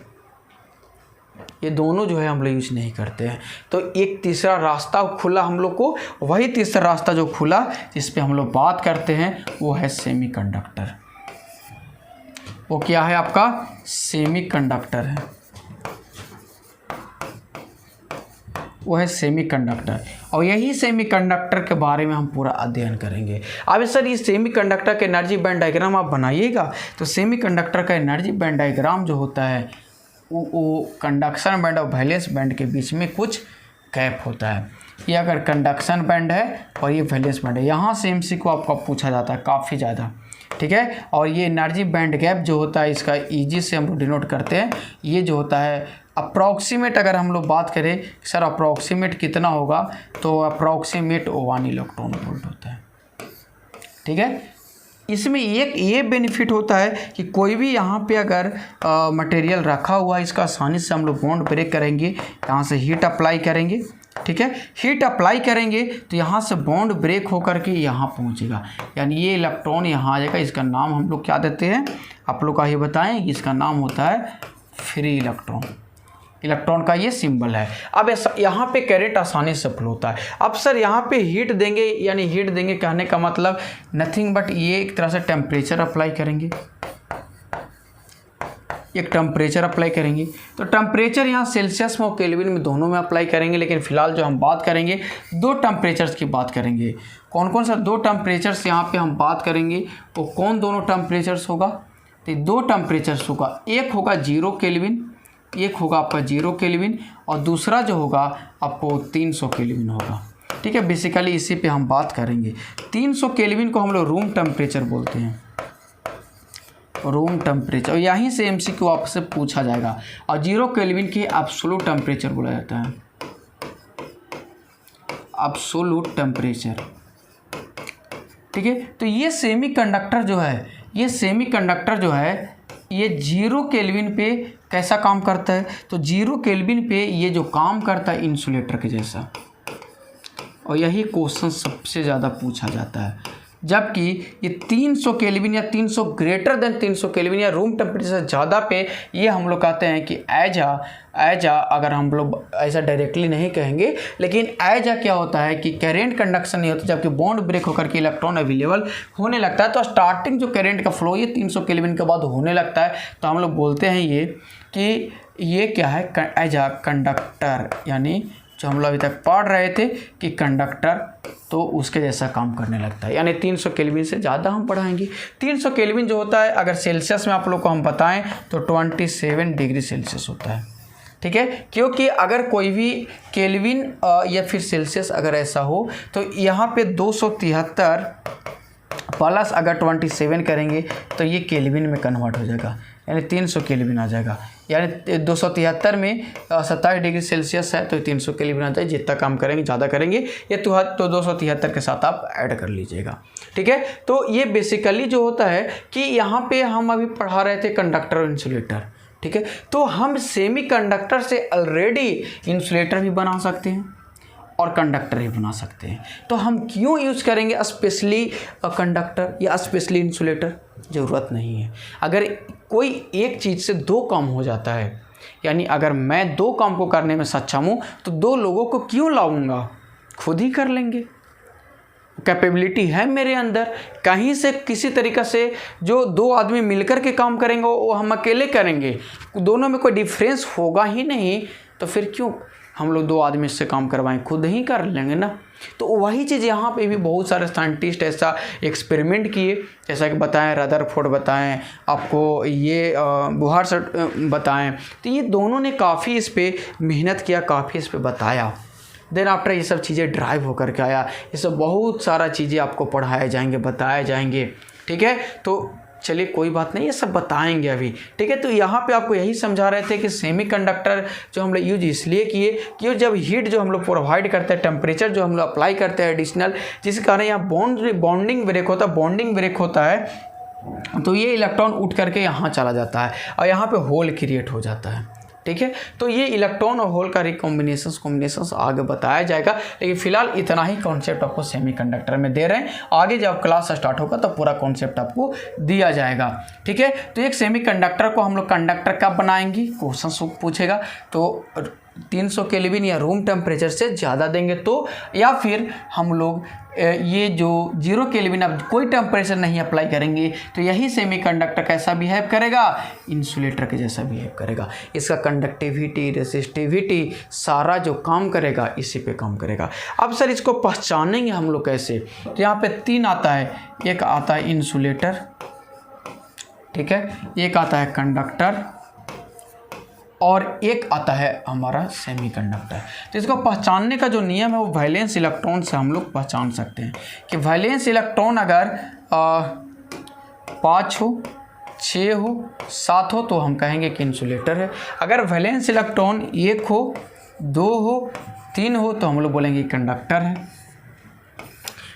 ये दोनों जो है हम लोग यूज नहीं करते हैं। तो एक तीसरा रास्ता खुला हम लोग को, वही तीसरा रास्ता जो खुला जिस पे हम लोग बात करते हैं वो है सेमीकंडक्टर। वो क्या है आपका? सेमीकंडक्टर है, वो है सेमीकंडक्टर। और यही सेमीकंडक्टर के बारे में हम पूरा अध्ययन करेंगे। अब सर ये सेमीकंडक्टर का एनर्जी बैंड डायग्राम आप बनाइएगा तो सेमीकंडक्टर का एनर्जी बैंड डायग्राम जो होता है वो कंडक्शन बैंड और वैलेंस बैंड के बीच में कुछ गैप होता है। ये अगर कंडक्शन बैंड है और ये वैलेंस बैंड है, यहाँ से MCQ आपका पूछा जाता है काफ़ी ज़्यादा, ठीक है। और ये एनर्जी बैंड गैप जो होता है इसका EG से हम लोग डिनोट करते हैं। ये जो होता है अप्रॉक्सीमेट, अगर हम लोग बात करें सर अप्रॉक्सीमेट कितना होगा, तो अप्रॉक्सीमेट 1 इलेक्ट्रॉन वोल्ट होता है, ठीक है। इसमें एक ये बेनिफिट होता है कि कोई भी यहाँ पे अगर मटेरियल रखा हुआ है इसका आसानी से हम लोग बॉन्ड ब्रेक करेंगे, यहाँ से हीट अप्लाई करेंगे, ठीक है। हीट अप्लाई करेंगे तो यहाँ से बॉन्ड ब्रेक होकर के यहाँ पहुँचेगा, यानी ये इलेक्ट्रॉन यहाँ आ जाएगा। इसका नाम हम लोग क्या देते हैं, आप लोग का ही बताएं, इसका नाम होता है फ्री इलेक्ट्रॉन। इलेक्ट्रॉन का ये सिंबल है। अब यहाँ पे करंट आसानी से फ्लो होता है। अब सर यहाँ पे हीट देंगे, यानी हीट देंगे कहने का मतलब नथिंग बट ये एक तरह से टेम्परेचर अप्लाई करेंगे, एक टेम्परेचर अप्लाई करेंगे। तो टेम्परेचर यहाँ सेल्सियस में और केल्विन में दोनों में अप्लाई करेंगे, लेकिन फिलहाल जो हम बात करेंगे 2 टेम्परेचर्स की बात करेंगे। कौन कौन सा 2 टेम्परेचर्स यहाँ पे हम बात करेंगे, वो कौन दोनों टेम्परेचर्स होगा? तो 2 टेम्परेचर्स होगा, एक होगा 0 केल्विन, एक होगा आपका 0 केल्विन और दूसरा जो होगा आपको 300 केल्विन होगा, ठीक है। बेसिकली इसी पे हम बात करेंगे। 300 केल्विन को हम लोग रूम टेम्परेचर बोलते हैं, रूम टेम्परेचर। और यहीं से MCQ आपसे पूछा जाएगा। और 0 केल्विन की एब्सोल्यूट टेम्परेचर बोला जाता है, एब्सोल्यूट टेम्परेचर, ठीक है। तो ये सेमीकंडक्टर जो है, ये सेमीकंडक्टर जो है ये 0 केल्विन पे कैसा काम करता है, तो 0 केल्विन पे ये जो काम करता है इंसुलेटर के जैसा। और यही क्वेश्चन सबसे ज़्यादा पूछा जाता है। जबकि ये 300 केल्विन या 300 ग्रेटर देन 300 केल्विन या रूम टेम्परेचर से ज़्यादा पे ये हम लोग कहते हैं कि एज आ अगर हम लोग ऐसा डायरेक्टली नहीं कहेंगे, लेकिन एज आ क्या होता है कि करेंट कंडक्शन नहीं होता, जबकि बॉन्ड ब्रेक होकर के इलेक्ट्रॉन अवेलेबल होने लगता है। तो स्टार्टिंग जो करेंट का फ्लो ये 300 केल्विन के बाद होने लगता है, तो हम लोग बोलते हैं ये कि ये क्या है, एज आ कंडक्टर, यानी जो हम लोग अभी तक पढ़ रहे थे कि कंडक्टर, तो उसके जैसा काम करने लगता है। यानी 300 केल्विन से ज़्यादा हम पढ़ाएंगे। 300 केल्विन जो होता है अगर सेल्सियस में आप लोग को हम बताएं तो 27 डिग्री सेल्सियस होता है, ठीक है। क्योंकि अगर कोई भी केल्विन या फिर सेल्सियस अगर ऐसा हो तो यहाँ पे 273 प्लस अगर 27 करेंगे तो ये केल्विन में कन्वर्ट हो जाएगा, यानी 300 केल्विन आ जाएगा। यानी 273 में 27 डिग्री सेल्सियस है तो 300 केल्विन आ जाए। जितना काम करेंगे ज़्यादा करेंगे ये तो 273 के साथ आप ऐड कर लीजिएगा, ठीक है। तो ये बेसिकली जो होता है कि यहाँ पे हम अभी पढ़ा रहे थे कंडक्टर और इंसुलेटर, ठीक है। तो हम सेमीकंडक्टर से ऑलरेडी इंसुलेटर भी बना सकते हैं और कंडक्टर भी बना सकते हैं। तो हम क्यों यूज़ करेंगे स्पेशली कंडक्टर या स्पेशली इंसुलेटर? ज़रूरत नहीं है। अगर कोई एक चीज़ से 2 काम हो जाता है, यानी अगर मैं 2 काम को करने में सक्षम हूँ तो 2 लोगों को क्यों लाऊंगा, खुद ही कर लेंगे। कैपेबिलिटी है मेरे अंदर, कहीं से किसी तरीक़े से जो 2 आदमी मिलकर के काम करेंगे वो हम अकेले करेंगे, दोनों में कोई डिफरेंस होगा ही नहीं, तो फिर क्यों हम लोग 2 आदमी से काम करवाएं, खुद ही कर लेंगे ना। तो वही चीज़ यहाँ पे भी बहुत सारे साइंटिस्ट ऐसा एक्सपेरिमेंट किए, जैसा कि बताएं रदरफोर्ड बताएं, आपको ये बुहार बताएं, तो ये दोनों ने काफ़ी इस पर मेहनत किया, काफ़ी इस पर बताया। देन आफ्टर ये सब चीज़ें ड्राइव होकर के आया, ये सब बहुत सारा चीज़ें आपको पढ़ाए जाएंगे, बताए जाएंगे, ठीक है। तो चलिए कोई बात नहीं, ये सब बताएंगे अभी, ठीक है। तो यहाँ पे आपको यही समझा रहे थे कि सेमीकंडक्टर जो हम लोग यूज इसलिए किए कि जब हीट जो हम लोग प्रोवाइड करते हैं, टेम्परेचर जो हम लोग अप्लाई करते हैं एडिशनल, जिस कारण यहाँ बॉन्डिंग ब्रेक होता है तो ये इलेक्ट्रॉन उठ करके यहाँ चला जाता है और यहाँ पे होल क्रिएट हो जाता है। ठीक है। तो ये इलेक्ट्रॉन और होल का कॉम्बिनेशंस आगे बताया जाएगा, लेकिन फिलहाल इतना ही कॉन्सेप्ट आपको सेमीकंडक्टर में दे रहे हैं। आगे जब क्लास स्टार्ट होगा तो पूरा कॉन्सेप्ट आपको दिया जाएगा, ठीक है। तो एक सेमीकंडक्टर को हम लोग कंडक्टर कब बनाएंगे, क्वेश्चन पूछेगा। तो 300 केल्विन या रूम टेम्परेचर से ज़्यादा देंगे तो, या फिर हम लोग ये जो 0 केल्विन अब कोई टेम्परेचर नहीं अप्लाई करेंगे तो यही सेमीकंडक्टर कैसा बिहेव करेगा, इंसुलेटर के जैसा बिहेव करेगा। इसका कंडक्टिविटी, रेसिस्टिविटी सारा जो काम करेगा इसी पे काम करेगा। अब सर इसको पहचानेंगे हम लोग कैसे, तो यहाँ पे 3 आता है, एक आता है इंसुलेटर, ठीक है, एक आता है कंडक्टर और एक आता है हमारा सेमीकंडक्टर। तो इसको पहचानने का जो नियम है वो वैलेंस इलेक्ट्रॉन से हम लोग पहचान सकते हैं कि वैलेंस इलेक्ट्रॉन अगर 5 हो, 6 हो, 7 हो तो हम कहेंगे कि इंसुलेटर है। अगर वैलेंस इलेक्ट्रॉन 1 हो, 2 हो, 3 हो तो हम लोग बोलेंगे कंडक्टर है,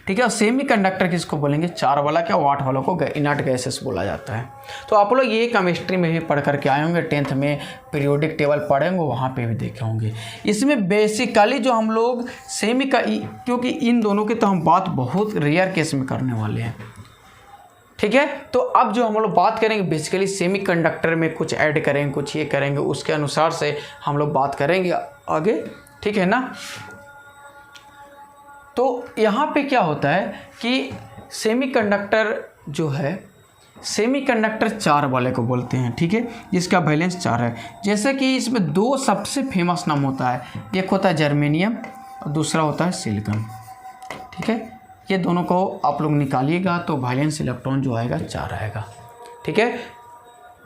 ठीक है। और सेमी कंडक्टर किसको बोलेंगे, 4 वाला क्या 8 वालों को इनर्ट गैसेस बोला जाता है। तो आप लोग ये केमिस्ट्री में भी पढ़ करके आए होंगे, 10th में पीरियोडिक टेबल पढ़ेंगे वहाँ पे भी देखे होंगे। इसमें बेसिकली जो हम लोग सेमी का, क्योंकि इन दोनों की तो हम बात बहुत रेयर केस में करने वाले हैं, ठीक है। तो अब जो हम लोग बात करेंगे बेसिकली सेमी कंडक्टर में कुछ ऐड करेंगे, कुछ ये करेंगे, उसके अनुसार से हम लोग बात करेंगे आगे, ठीक है ना। तो यहाँ पे क्या होता है कि सेमीकंडक्टर जो है, सेमीकंडक्टर 4 वाले को बोलते हैं, ठीक है, जिसका वैलेंस 4 है। जैसे कि इसमें 2 सबसे फेमस नाम होता है, एक होता है जर्मेनियम और दूसरा होता है सिलिकॉन, ठीक है। ये दोनों को आप लोग निकालिएगा तो वैलेंस इलेक्ट्रॉन जो आएगा 4 आएगा, ठीक है।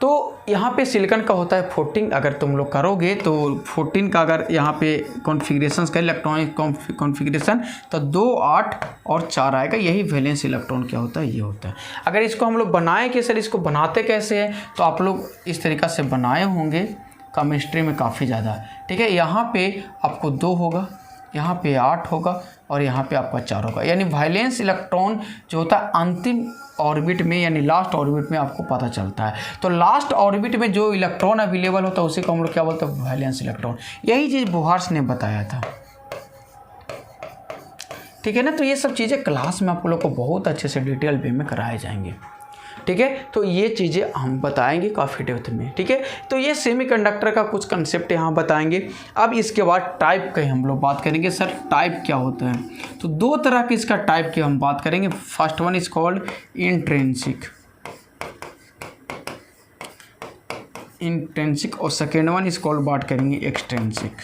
तो यहाँ पे सिलिकॉन का होता है 14, अगर तुम लोग करोगे तो 14 का अगर यहाँ पे कॉन्फ़िगरेशन का इलेक्ट्रॉनिक कॉन्फ़िगरेशन तो 2, 8 और 4 आएगा। यही वैलेंस इलेक्ट्रॉन क्या होता है, ये होता है। अगर इसको हम लोग बनाएं कि सर इसको बनाते कैसे हैं, तो आप लोग इस तरीक़ा से बनाए होंगे केमिस्ट्री में काफ़ी ज़्यादा, ठीक है। यहाँ पे आपको 2 होगा, यहाँ पे 8 होगा और यहाँ पे आपका 4 होगा। यानी वैलेंस इलेक्ट्रॉन जो होता है अंतिम ऑर्बिट में यानी लास्ट ऑर्बिट में आपको पता चलता है। तो लास्ट ऑर्बिट में जो इलेक्ट्रॉन अवेलेबल होता है उसी को हम लोग क्या बोलते हैं, वैलेंस इलेक्ट्रॉन। यही चीज़ बोहार्स ने बताया था, ठीक है ना। तो ये सब चीज़ें क्लास में आप लोग को बहुत अच्छे से डिटेल वे में कराए जाएंगे, ठीक है। तो ये चीज़ें हम बताएंगे काफ़ी डेप्थ में, ठीक है। तो ये सेमीकंडक्टर का कुछ कंसेप्ट यहाँ बताएंगे। अब इसके बाद टाइप की हम लोग बात करेंगे, सर टाइप क्या होता है। तो 2 तरह की इसका टाइप की हम बात करेंगे। First one is called intrinsic और सेकेंड वन इज कॉल्ड बात करेंगे एक्सट्रिंसिक।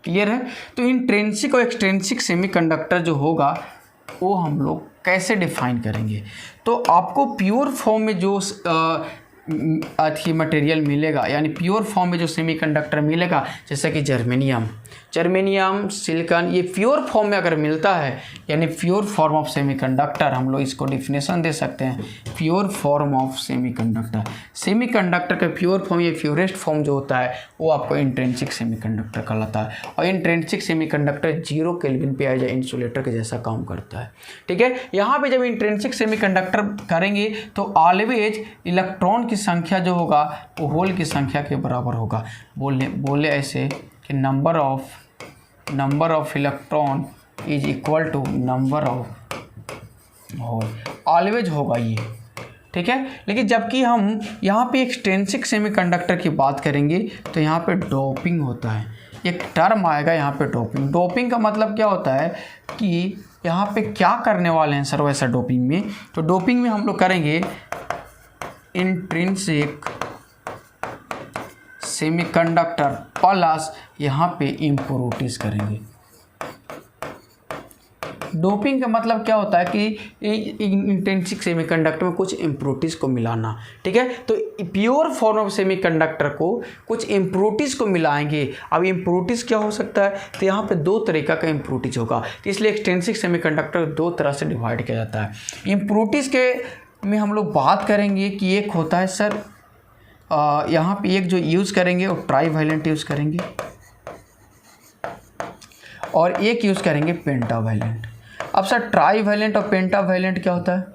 क्लियर है। तो इंट्रिंसिक और एक्सट्रिंसिक सेमीकंडक्टर जो होगा वो हम लोग कैसे डिफाइन करेंगे। तो आपको प्योर फॉर्म में जो मटेरियल मिलेगा, यानी प्योर फॉर्म में जो सेमीकंडक्टर मिलेगा, जैसे कि जर्मेनियम, सिलिकॉन, ये प्योर फॉर्म में अगर मिलता है यानी प्योर फॉर्म ऑफ सेमीकंडक्टर, हम लोग इसको डिफिनेशन दे सकते हैं pure form of semiconductor. Semiconductor का प्योर फॉर्म या प्योरेस्ट फॉर्म जो होता है वो आपको इंट्रिंसिक सेमीकंडक्टर कहलाता है। और इंट्रिंसिक सेमीकंडक्टर 0 केल्विन पे आ जाए इंसुलेटर के जैसा काम करता है, ठीक है। यहाँ पे जब इंट्रिंसिक सेमीकंडक्टर करेंगे तो ऑलवेज इलेक्ट्रॉन की संख्या जो होगा वो होल की संख्या के बराबर होगा। बोले ऐसे कि number of electron is equal to number of hole, always होगा ये, ठीक है। लेकिन जबकि हम यहाँ पे एक्सट्रिंसिक सेमीकंडक्टर की बात करेंगे तो यहाँ पे डोपिंग होता है, एक टर्म आएगा यहाँ पे डोपिंग। डोपिंग का मतलब क्या होता है कि यहाँ पे क्या करने वाले हैं सर वैसा डोपिंग में। तो डोपिंग में हम लोग करेंगे इंट्रिंसिक सेमीकंडक्टर प्लस यहाँ पे इम्प्योरिटीज़ करेंगे। डोपिंग का मतलब क्या होता है कि इंट्रिंसिक सेमीकंडक्टर में कुछ इम्प्योरिटीज़ को मिलाना, ठीक है। तो प्योर फॉर्म ऑफ सेमीकंडक्टर को कुछ इम्प्योरिटीज़ को मिलाएंगे। अब इम्प्योरिटीज़ क्या हो सकता है, तो यहाँ पे 2 तरीका का इम्प्योरिटीज़ होगा, तो इसलिए एक्सट्रिंसिक सेमीकंडक्टर 2 तरह से डिवाइड किया जाता है। इम्प्योरिटीज़ के में हम लोग बात करेंगे कि एक होता है सर यहाँ पे एक जो यूज़ करेंगे वो ट्राईवैलेंट यूज़ करेंगे और एक यूज़ करेंगे पेंटावैलेंट। अब सर ट्राईवैलेंट और पेंटावैलेंट क्या होता है,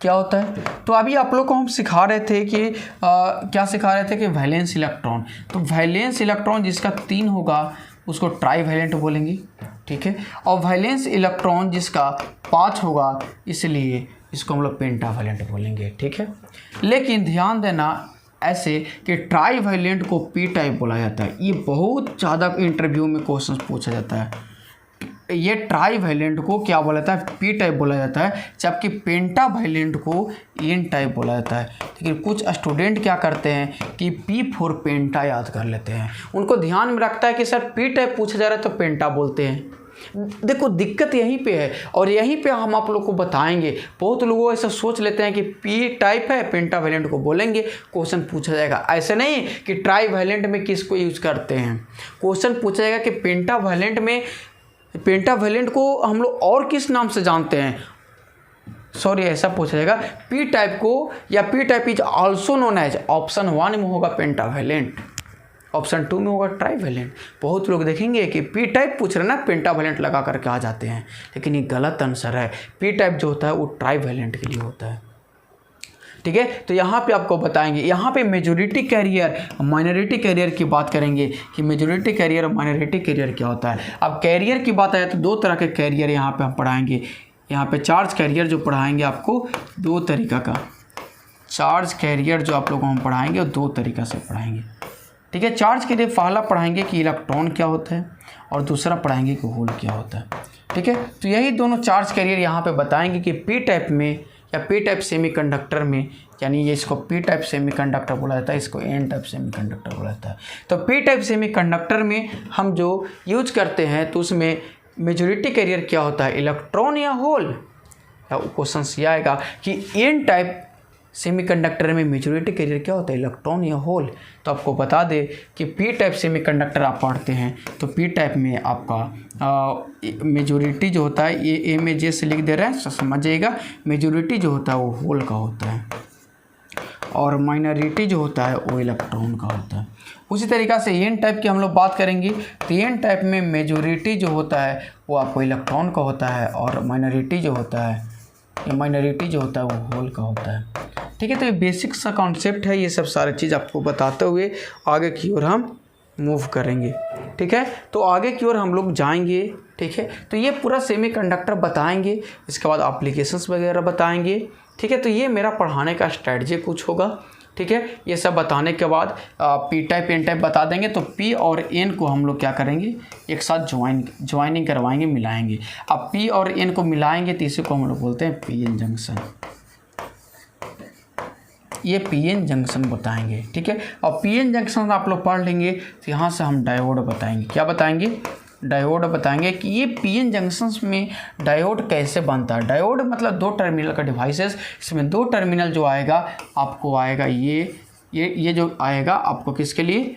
क्या होता है। तो अभी आप लोग को हम सिखा रहे थे कि क्या सिखा रहे थे कि वैलेंस इलेक्ट्रॉन, तो वैलेंस इलेक्ट्रॉन जिसका 3 होगा उसको ट्राईवैलेंट बोलेंगे, ठीक है। और वैलेंस इलेक्ट्रॉन जिसका 5 होगा इसलिए इसको हम लोग पेंटावैलेंट बोलेंगे, ठीक है। लेकिन ध्यान देना ऐसे कि ट्राईवैलेंट को पी टाइप बोला जाता है। ये बहुत ज़्यादा इंटरव्यू में क्वेश्चन पूछा जाता है। ये ट्राईवैलेंट को क्या बोला जाता है, पी टाइप बोला जाता है, जबकि पेंटावैलेंट को एन टाइप बोला जाता है। लेकिन कुछ स्टूडेंट क्या करते हैं कि पी फॉर पेंटा याद कर लेते हैं, उनको ध्यान में रखता है कि सर पी टाइप पूछा जा रहा है तो पेंटा बोलते हैं। देखो दिक्कत यहीं पे है और यहीं पे हम आप लोग को बताएंगे। बहुत लोग ऐसा सोच लेते हैं कि पी टाइप है पेंटावैलेंट को बोलेंगे, क्वेश्चन पूछा जाएगा। ऐसे नहीं कि ट्राईवैलेंट में किसको यूज करते हैं, क्वेश्चन पूछा जाएगा कि पेंटावैलेंट को हम लोग और किस नाम से जानते हैं। सॉरी, ऐसा पूछा जाएगा पी टाइप को, या P type is also known as, option 1 में होगा पेंटावैलेंट, ऑप्शन 2 में होगा ट्राईवैलेंट। बहुत लोग देखेंगे कि पी टाइप पूछ रहे ना पेंटावैलेंट लगा करके आ जाते हैं, लेकिन ये गलत आंसर है। पी टाइप जो होता है वो ट्राईवैलेंट के लिए होता है, ठीक है। तो यहाँ पे आपको बताएंगे, यहाँ पे मेजॉरिटी कैरियर माइनॉरिटी कैरियर की बात करेंगे कि मेजॉरिटी कैरियर और माइनॉरिटी कैरियर क्या होता है। अब कैरियर की बात आए तो 2 तरह के कैरियर यहाँ पे हम पढ़ाएंगे। यहाँ पे चार्ज कैरियर जो पढ़ाएंगे आपको 2 तरीका का, चार्ज कैरियर जो आप लोगों को हम पढ़ाएंगे वो 2 तरीका से पढ़ाएंगे, ठीक है। चार्ज के लिए पहला पढ़ाएंगे कि इलेक्ट्रॉन क्या होता है और दूसरा पढ़ाएंगे कि होल क्या होता है, ठीक है। तो यही दोनों चार्ज कैरियर यहाँ पे बताएंगे कि पी टाइप में या पी टाइप सेमीकंडक्टर में, यानी ये इसको पी टाइप सेमीकंडक्टर बोला जाता है, इसको एन टाइप सेमीकंडक्टर बोला जाता है। तो पी टाइप सेमीकंडक्टर में हम जो यूज करते हैं तो उसमें मेजॉरिटी कैरियर क्या होता है, इलेक्ट्रॉन या होल। क्वेश्चन ये आएगा कि एन टाइप सेमीकंडक्टर में मेजॉरिटी कैरियर क्या होता है, इलेक्ट्रॉन या होल। तो आपको बता दे कि पी टाइप सेमीकंडक्टर आप पढ़ते हैं तो पी टाइप में आपका मेजॉरिटी जो होता है, ये ए में जे से लिख दे रहे हैं तो समझिएगा, मेजॉरिटी जो होता है वो होल का होता है और माइनॉरिटी जो होता है वो इलेक्ट्रॉन का होता है। उसी तरीक़ा से एन टाइप की हम लोग बात करेंगे तो एन टाइप में मेजॉरिटी जो होता है वो आपको इलेक्ट्रॉन का होता है और माइनॉरिटी जो होता है वो होल का होता है, ठीक है। तो ये बेसिक सा कॉन्सेप्ट है, ये सब सारी चीज़ आपको बताते हुए आगे की ओर हम मूव करेंगे, ठीक है। तो आगे की ओर हम लोग जाएंगे, ठीक है। तो ये पूरा सेमीकंडक्टर बताएंगे, इसके बाद एप्लीकेशंस वगैरह बताएंगे, ठीक है। तो ये मेरा पढ़ाने का स्ट्रेटजी कुछ होगा, ठीक है। ये सब बताने के बाद पी टाइप एन टाइप बता देंगे तो पी और एन को हम लोग क्या करेंगे, एक साथ ज्वाइनिंग करवाएंगे, मिलाएंगे। अब पी और एन को मिलाएंगे तो इसी को हम लोग बोलते हैं पी एन जंक्शन, ये पी एन जंक्शन बताएंगे, ठीक है। और पी एन जंक्शन आप लोग पढ़ लेंगे तो यहाँ से हम डायोड बताएंगे। क्या बताएंगे, डायोड बताएंगे कि ये पी एन जंक्शंस में डायोड कैसे बनता है। डायोड मतलब 2 टर्मिनल का डिवाइसेस, इसमें 2 टर्मिनल जो आएगा आपको आएगा ये जो आएगा आपको किसके लिए,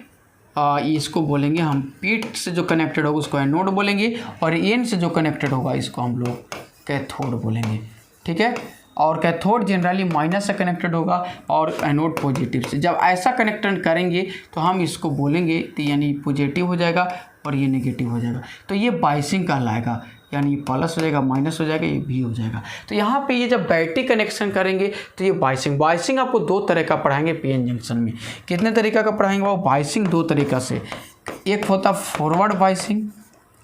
इसको बोलेंगे हम पी से जो कनेक्टेड होगा उसको एनोड बोलेंगे और एन से जो कनेक्टेड होगा इसको हम लोग कैथोड बोलेंगे, ठीक है। और कैथोड जनरली माइनस से कनेक्टेड होगा और एनोड पॉजिटिव से। जब ऐसा कनेक्टेड करेंगे तो हम इसको बोलेंगे तो यानी पॉजिटिव हो जाएगा और ये नेगेटिव हो जाएगा, तो ये बाइसिंग कहलाएगा, यानी ये प्लस हो जाएगा, माइनस हो जाएगा, ये भी हो जाएगा। तो यहाँ पे ये जब बैटरी कनेक्शन करेंगे तो ये बाइसिंग आपको 2 तरह का पढ़ाएंगे पी एन जंक्शन में। कितने तरीका का पढ़ाएंगे, वो बाइसिंग 2 तरीका से, एक होता फॉरवर्ड बाइसिंग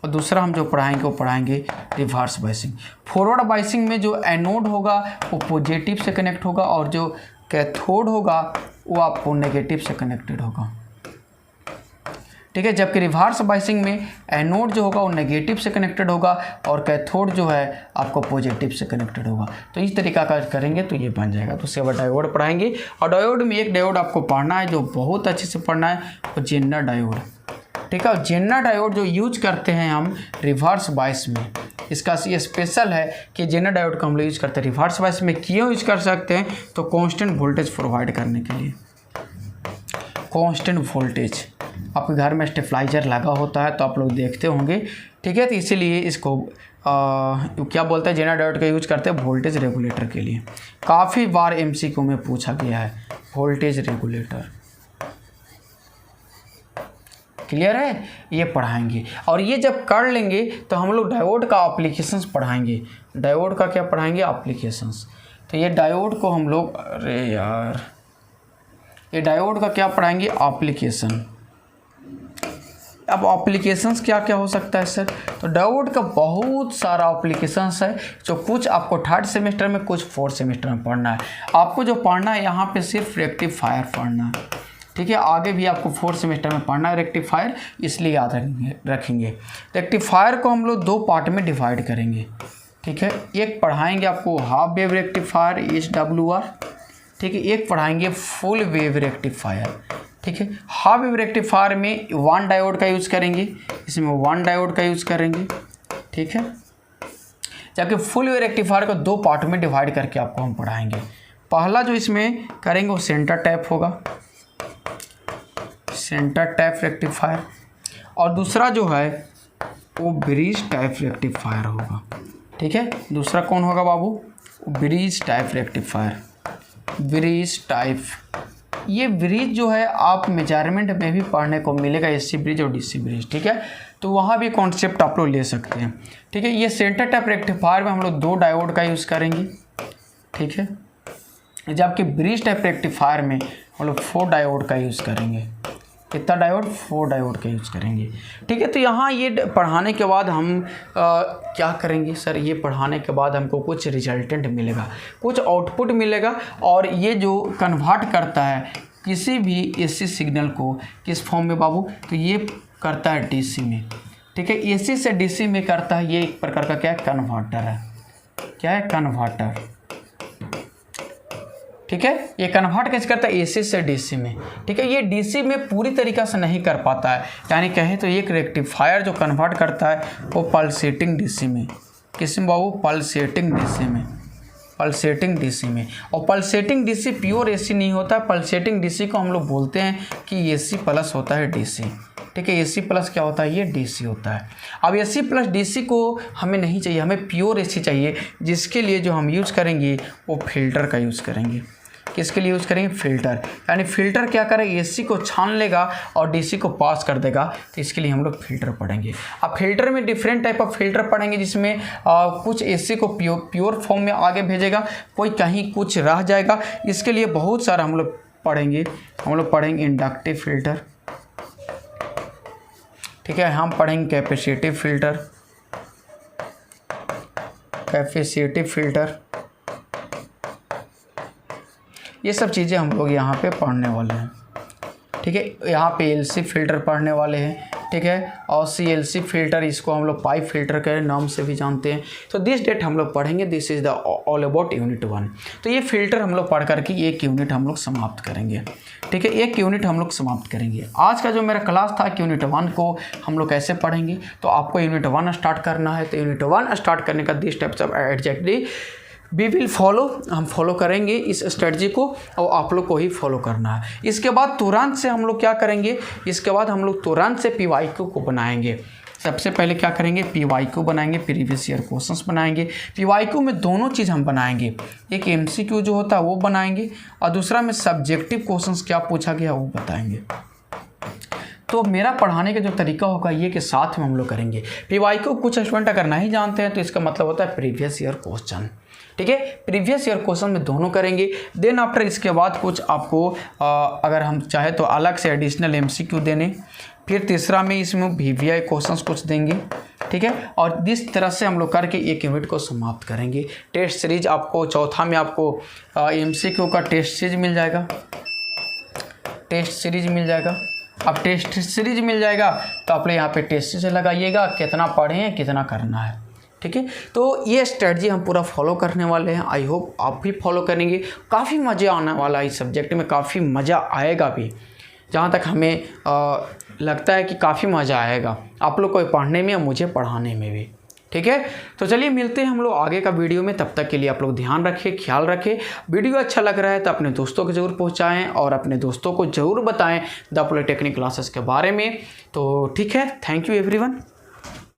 और दूसरा हम जो पढ़ाएंगे वो पढ़ाएंगे रिवर्स बाइसिंग। फॉरवर्ड बाइसिंग में जो एनोड होगा वो पॉजिटिव से कनेक्ट होगा और जो कैथोड होगा वो आपको नेगेटिव से कनेक्टेड होगा, ठीक है। जबकि रिवर्स बाइसिंग में एनोड जो होगा वो नेगेटिव से कनेक्टेड होगा और कैथोड जो है आपको पॉजिटिव से कनेक्टेड होगा। तो इस तरीका का करेंगे तो ये बन जाएगा। तो उसके बाद डायोड पढ़ाएंगे और डायोड में एक डायोड आपको पढ़ना है जो बहुत अच्छे से पढ़ना है, वो जेनर डायोड, ठीक है। जेनर डायोड जो यूज करते हैं हम रिवर्स बाइस में, इसका ये स्पेशल है कि जेनर डायोड का हम लोग यूज करते हैं रिवर्स बाइस में। क्यों यूज कर सकते हैं, तो कांस्टेंट वोल्टेज प्रोवाइड करने के लिए। कांस्टेंट वोल्टेज आपके घर में स्टेबलाइजर लगा होता है तो आप लोग देखते होंगे, ठीक है। तो इसीलिए इसको क्या बोलते हैं, जेनर डायोड का यूज करते हैं वोल्टेज रेगुलेटर के लिए। काफ़ी बार एमसीक्यू में पूछा गया है वोल्टेज रेगुलेटर, क्लियर है। ये पढ़ाएंगे और ये जब कर लेंगे तो हम लोग डायोड का एप्लीकेशंस पढ़ाएंगे। डायोड का क्या पढ़ाएंगे, एप्लीकेशंस। तो ये डायोड को हम लोग, अरे यार, ये डायोड का क्या पढ़ाएंगे, एप्लीकेशन। अब एप्लीकेशंस क्या क्या हो सकता है सर, तो डायोड का बहुत सारा एप्लीकेशंस है, जो कुछ आपको 3rd सेमेस्टर में, कुछ 4th सेमेस्टर में पढ़ना है। आपको जो पढ़ना है यहाँ पे सिर्फ रेक्टिफायर पढ़ना है, ठीक है। आगे भी आपको 4th सेमेस्टर में पढ़ना है रेक्टिफायर, इसलिए याद रखेंगे। रेक्टिफायर को हम लोग 2 पार्ट में डिवाइड करेंगे, ठीक है। एक पढ़ाएंगे आपको हाफ वेव रेक्टिफायर SWR, ठीक है। एक पढ़ाएंगे फुल वेव रेक्टिफायर, ठीक है। हाफ वेव रेक्टिफायर में 1 डायोड का यूज़ करेंगे, इसमें 1 डायोड का यूज़ करेंगे, ठीक है। जबकि फुल वेव रेक्टिफायर को 2 पार्ट में डिवाइड करके आपको हम पढ़ाएंगे। पहला जो इसमें करेंगे वो सेंटर टैप होगा, सेंटर टैप रेक्टिफायर, और दूसरा जो है वो ब्रिज टाइप रेक्टिफायर होगा, ठीक है। दूसरा कौन होगा बाबू, bridge type rectifier, bridge type. ये ब्रिज जो है आप मेजरमेंट में भी पढ़ने को मिलेगा, AC ब्रिज और DC ब्रिज, ठीक है। तो वहाँ भी कॉन्सेप्ट आप लोग ले सकते हैं, ठीक है। ये सेंटर टाइप रेक्टिफायर में हम लोग 2 डायोड का यूज़ करेंगे, ठीक है। जबकि ब्रिज टाइप रेक्टिफायर में हम लोग 4 डायोड का यूज़ करेंगे। कितना डायोड, 4 डायोड का यूज़ करेंगे, ठीक है। तो यहाँ ये पढ़ाने के बाद हम क्या करेंगे सर, ये पढ़ाने के बाद हमको कुछ रिजल्टेंट मिलेगा, कुछ आउटपुट मिलेगा, और ये जो कन्वर्ट करता है किसी भी AC सिग्नल को किस फॉर्म में बाबू, तो ये करता है DC में, ठीक है। AC से DC में करता है, ये एक प्रकार का क्या है, कन्वर्टर है। क्या है, कन्वर्टर, ठीक है। ये कन्वर्ट कैसे करता है, AC से DC में, ठीक है। ये DC में पूरी तरीक़ा से नहीं कर पाता है, यानी कहें तो एक रेक्टिफायर जो कन्वर्ट करता है वो पल्सेटिंग DC में, किस में बाबू, पल्सेटिंग DC में, पल्सेटिंग DC में। और पल्सेटिंग DC प्योर AC नहीं होता है, पल्सेटिंग DC को हम लोग बोलते हैं कि AC प्लस होता है DC, ठीक है। AC प्लस क्या होता है, ये DC होता है। अब AC प्लस DC को हमें नहीं चाहिए, हमें प्योर AC चाहिए, जिसके लिए जो हम यूज़ करेंगे वो फिल्टर का यूज़ करेंगे। किसके लिए यूज़ करेंगे, फिल्टर। यानी फिल्टर क्या करेगा, AC को छान लेगा और DC को पास कर देगा, तो इसके लिए हम लोग फिल्टर पढ़ेंगे। अब फिल्टर में डिफरेंट टाइप ऑफ फिल्टर पढ़ेंगे, जिसमें कुछ AC को प्योर फॉर्म में आगे भेजेगा, कोई कहीं कुछ रह जाएगा। इसके लिए बहुत सारा हम लोग पढ़ेंगे। हम लोग पढ़ेंगे इंडक्टिव फिल्टर, ठीक है। हम पढ़ेंगे कैपेसिटिव फिल्टर, कैपेसिटिव फिल्टर, ये सब चीज़ें हम लोग यहाँ पे पढ़ने वाले हैं, ठीक है। यहाँ पे LC फिल्टर पढ़ने वाले हैं, ठीक है। और CLC फिल्टर, इसको हम लोग पाइप फिल्टर के नाम से भी जानते हैं। तो दिस डेट हम लोग पढ़ेंगे, this is the all about unit 1। तो ये फिल्टर हम लोग पढ़ करके एक यूनिट हम लोग समाप्त करेंगे, ठीक है। एक यूनिट हम लोग समाप्त करेंगे। आज का जो मेरा क्लास था कि यूनिट 1 को हम लोग कैसे पढ़ेंगे, तो आपको यूनिट 1 स्टार्ट करना है। तो यूनिट 1 स्टार्ट करने का this steps of exactly we will follow, हम फॉलो करेंगे इस स्ट्रेटजी को, और आप लोग को ही फॉलो करना है। इसके बाद तुरंत से हम लोग क्या करेंगे, इसके बाद हम लोग तुरंत से PYQ को बनाएंगे। सबसे पहले क्या करेंगे, PYQ बनाएंगे, प्रीवियस ईयर क्वेश्चंस बनाएंगे। PYQ में दोनों चीज़ हम बनाएंगे, एक MCQ जो होता है वो बनाएंगे, और दूसरा में सब्जेक्टिव क्वेश्चंस क्या पूछा गया वो बताएंगे। तो मेरा पढ़ाने का जो तरीका होगा ये कि साथ में हम लोग करेंगे। PYQ कुछ स्टूडेंट अगर नहीं जानते हैं तो इसका मतलब होता है प्रीवियस ईयर क्वेश्चन, ठीक है। प्रीवियस ईयर क्वेश्चन में दोनों करेंगे। देन आफ्टर इसके बाद कुछ आपको अगर हम चाहे तो अलग से एडिशनल MCQ देने, फिर तीसरा में इसमें VVI क्वेश्चंस कुछ देंगे, ठीक है। और इस तरह से हम लोग करके एक यूनिट को समाप्त करेंगे। टेस्ट सीरीज आपको चौथा में आपको MCQ का टेस्ट सीरीज मिल जाएगा, टेस्ट सीरीज मिल जाएगा। अब टेस्ट सीरीज मिल जाएगा तो आप लोग यहाँ पे टेस्ट सीरीज लगाइएगा, कितना पढ़े हैं कितना करना है, ठीक है। तो ये स्ट्रेटजी हम पूरा फॉलो करने वाले हैं। आई होप आप भी फॉलो करेंगे। काफ़ी मज़ा आने वाला है इस सब्जेक्ट में, काफ़ी मज़ा आएगा भी। जहाँ तक हमें लगता है कि काफ़ी मज़ा आएगा आप लोग को पढ़ने में और मुझे पढ़ाने में भी, ठीक है। तो चलिए मिलते हैं हम लोग आगे का वीडियो में। तब तक के लिए आप लोग ध्यान रखें, ख्याल रखें। वीडियो अच्छा लग रहा है तो अपने दोस्तों को ज़रूर पहुंचाएं और अपने दोस्तों को ज़रूर बताएं द पॉलिटेक्निक क्लासेस के बारे में। तो ठीक है, थैंक यू एवरीवन।